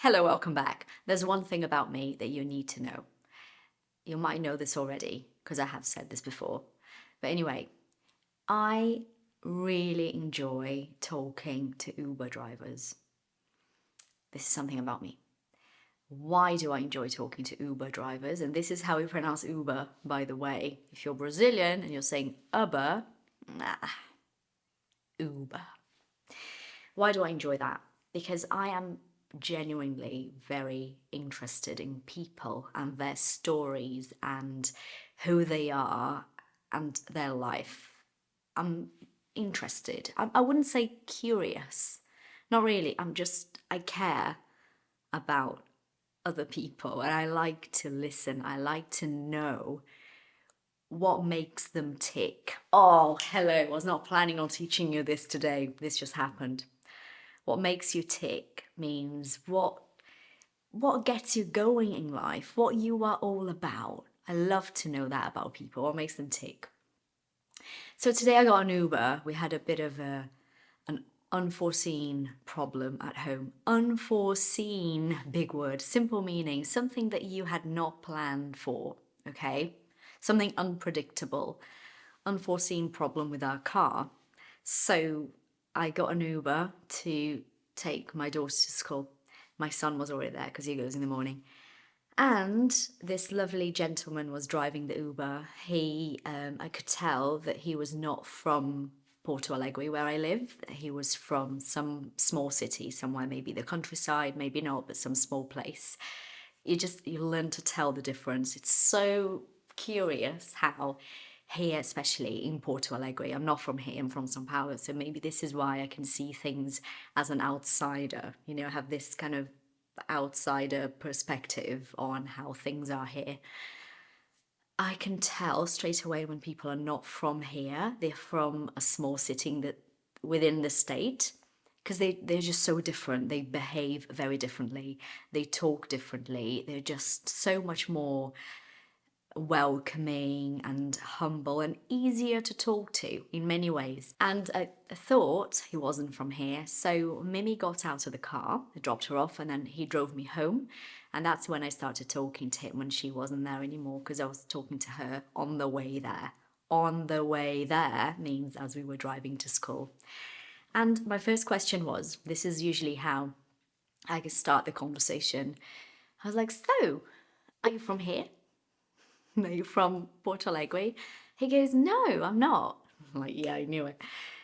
Hello, welcome back. There's one thing about me that you need to know. You might know this already because I have said this before. But anyway, I really enjoy talking to Uber drivers. This is something about me. Why do I enjoy talking to Uber drivers? And this is how we pronounce Uber, by the way. If you're Brazilian and you're saying Uber, nah, Uber. Why do I enjoy that? Because I am genuinely very interested in people and their stories and who they are and their life. I'm interested. I wouldn't say curious. Not really. I care about other people and I like to listen. I like to know what makes them tick. Oh, hello. I was not planning on teaching you this today. This just happened. What makes you tick means what gets you going in life, what you are all about. I love to know that about people, what makes them tick. So today I got an Uber. We had a bit of an unforeseen problem at home. Unforeseen, big word, simple meaning, something that you had not planned for, okay? Something unpredictable, unforeseen problem with our car. So I got an Uber to take my daughter to school. My son was already there because he goes in the morning. And this lovely gentleman was driving the Uber. I could tell that he was not from Porto Alegre, where I live. He was from some small city, somewhere, maybe the countryside, maybe not, but some small place. You learn to tell the difference. It's so curious how here, especially in Porto Alegre, I'm not from here, I'm from São Paulo, so maybe this is why I can see things as an outsider, have this kind of outsider perspective on how things are here. I can tell straight away when people are not from here, they're from a small city within the state, because they're just so different. They behave very differently, they talk differently, they're just so much more welcoming and humble and easier to talk to in many ways. And I thought he wasn't from here. So Mimi got out of the car, I dropped her off, and then he drove me home. And that's when I started talking to him when she wasn't there anymore, because I was talking to her on the way there. On the way there means as we were driving to school. And my first question was, this is usually how I could start the conversation. I was like, so, are you from here? Are you from Porto Alegre? He goes, no, I'm not. I'm like, yeah, I knew it.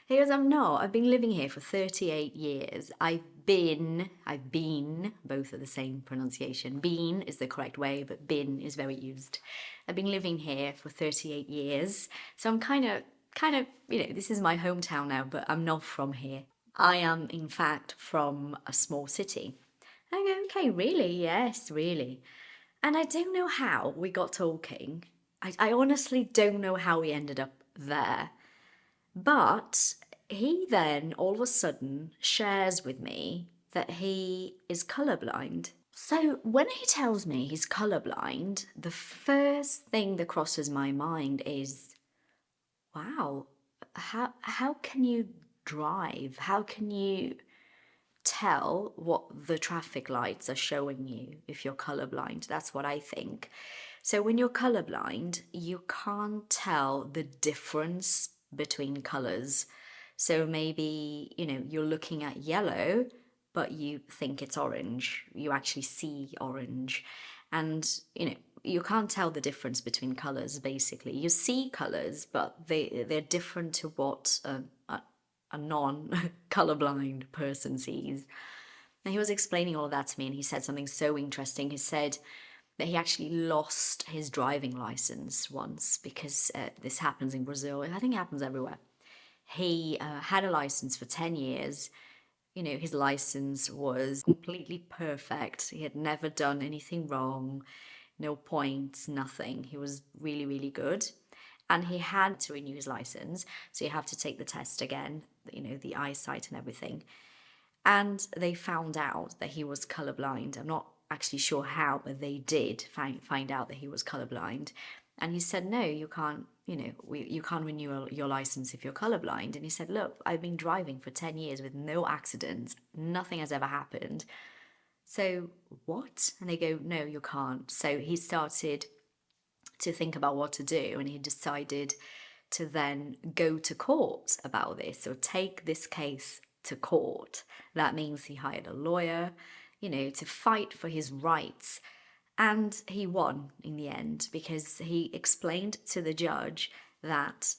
He goes, I'm not. I've been living here for 38 years. I've been, both are the same pronunciation. Been is the correct way, but been is very used. I've been living here for 38 years. So I'm this is my hometown now, but I'm not from here. I am, in fact, from a small city. I go, okay, really? Yes, really. And I don't know how we got talking. I honestly don't know how we ended up there. But he then all of a sudden shares with me that he is colorblind. So when he tells me he's colorblind, the first thing that crosses my mind is, wow, how can you drive? How can you tell what the traffic lights are showing you if you're colorblind? That's what I think. So when you're colorblind, you can't tell the difference between colors. So maybe, you're looking at yellow, but you think it's orange. You actually see orange. And, you can't tell the difference between colors, basically. You see colors, but they're different to what a non-colorblind person sees. And he was explaining all of that to me, and he said something so interesting. He said that he actually lost his driving license once because this happens in Brazil. I think it happens everywhere. He had a license for 10 years. His license was completely perfect. He had never done anything wrong, no points, nothing. He was really, really good. And he had to renew his license. So you have to take the test again, the eyesight and everything. And they found out that he was colorblind. I'm not actually sure how, but they did find out that he was colorblind. And he said, no, you can't, you can't renew your license if you're colorblind. And he said, look, I've been driving for 10 years with no accidents. Nothing has ever happened. So what? And they go, no, you can't. So he started to think about what to do, and he decided to then go to court about this, or take this case to court. That means he hired a lawyer, to fight for his rights. And he won in the end, because he explained to the judge that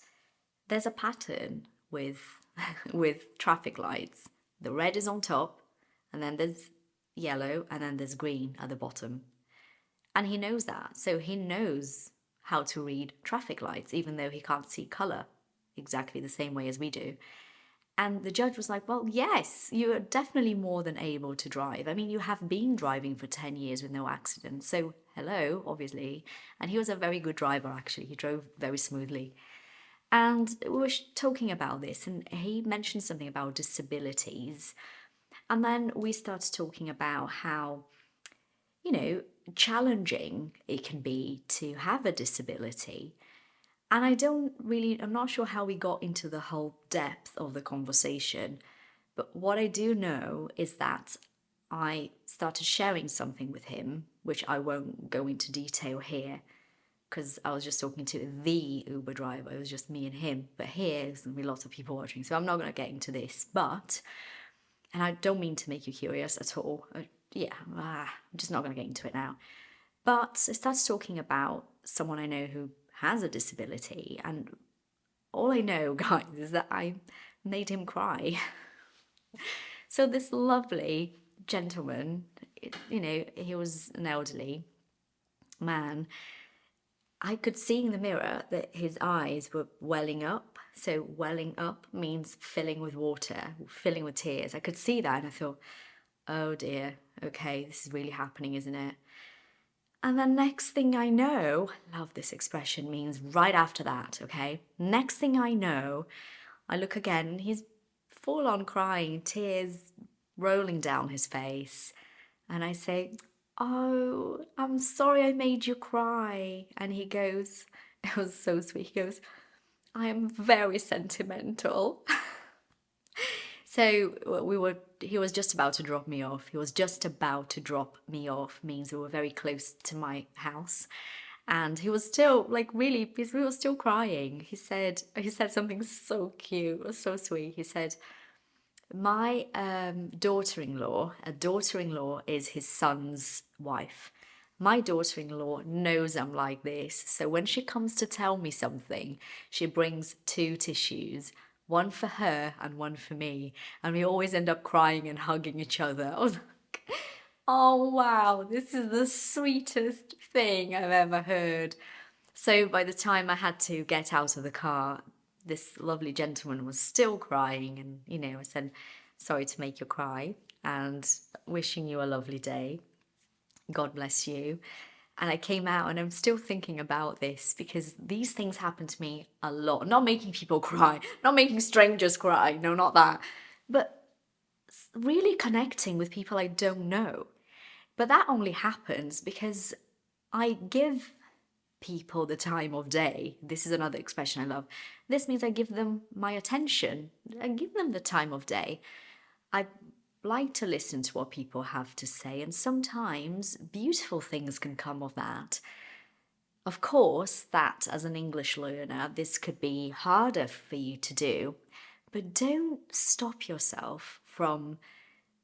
there's a pattern with with traffic lights. The red is on top, and then there's yellow, and then there's green at the bottom. And he knows that. So he knows how to read traffic lights, even though he can't see colour exactly the same way as we do. And the judge was like, well, yes, you are definitely more than able to drive. I mean, you have been driving for 10 years with no accidents. So, hello, obviously. And he was a very good driver, actually. He drove very smoothly. And we were talking about this, and he mentioned something about disabilities. And then we started talking about how, challenging it can be to have a disability. And I'm not sure how we got into the whole depth of the conversation, but what I do know is that I started sharing something with him, which I won't go into detail here, because I was just talking to the Uber driver. It was just me and him. But here, there's going to be lots of people watching, so I'm not going to get into this. And I don't mean to make you curious at all. I'm just not going to get into it now. But I started talking about someone I know who has a disability, and all I know, guys, is that I made him cry. So this lovely gentleman, he was an elderly man. I could see in the mirror that his eyes were welling up. So welling up means filling with water, filling with tears. I could see that, and I thought, oh dear, okay, this is really happening, isn't it? And then next thing I know, I love this expression, means right after that, okay? Next thing I know, I look again, he's full on crying, tears rolling down his face. And I say, oh, I'm sorry I made you cry. And he goes, it was so sweet, he goes, I am very sentimental. So he was just about to drop me off. He was just about to drop me off, means we were very close to my house. And he was still we were still crying. He said something so cute, so sweet. He said, my daughter-in-law, a daughter-in-law is his son's wife. My daughter-in-law knows I'm like this, so when she comes to tell me something, she brings two tissues, one for her and one for me, and we always end up crying and hugging each other. I was like, oh wow, this is the sweetest thing I've ever heard. So by the time I had to get out of the car, this lovely gentleman was still crying, and I said, sorry to make you cry, and wishing you a lovely day. God bless you. And I came out, and I'm still thinking about this, because these things happen to me a lot. Not making people cry, not making strangers cry, no, not that, but really connecting with people I don't know. But that only happens because I give people the time of day. This is another expression I love. This means I give them my attention. I give them the time of day. I like to listen to what people have to say, and sometimes beautiful things can come of that. Of course, that as an English learner, this could be harder for you to do, but don't stop yourself from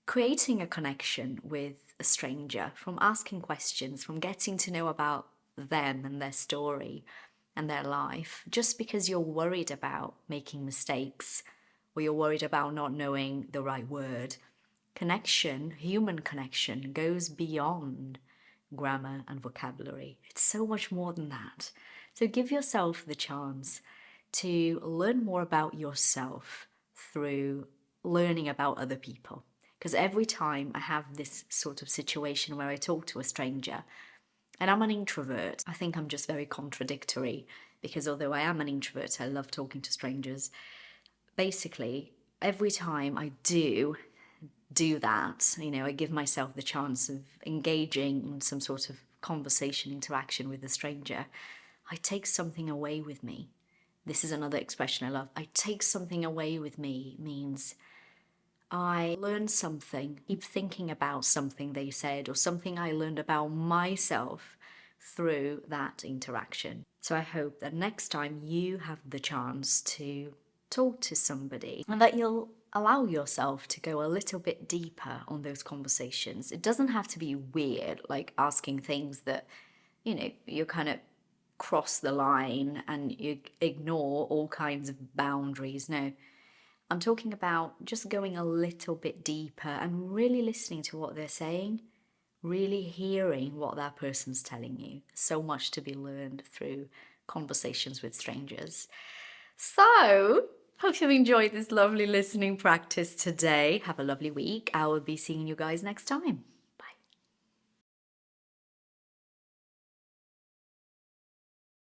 creating a connection with a stranger, from asking questions, from getting to know about them and their story and their life, just because you're worried about making mistakes or you're worried about not knowing the right word. Connection, human connection, goes beyond grammar and vocabulary. It's so much more than that. So give yourself the chance to learn more about yourself through learning about other people. Because every time I have this sort of situation where I talk to a stranger, and I'm an introvert, I think I'm just very contradictory, because although I am an introvert, I love talking to strangers. Basically, every time I do that, I give myself the chance of engaging in some sort of conversation, interaction with a stranger, I take something away with me. This is another expression I love. I take something away with me means I learned something, keep thinking about something they said or something I learned about myself through that interaction. So I hope that next time you have the chance to talk to somebody and that you'll allow yourself to go a little bit deeper on those conversations. It doesn't have to be weird, like asking things that, you kind of cross the line and you ignore all kinds of boundaries. No, I'm talking about just going a little bit deeper and really listening to what they're saying, really hearing what that person's telling you. So much to be learned through conversations with strangers. So, hope you enjoyed this lovely listening practice today. Have a lovely week. I will be seeing you guys next time.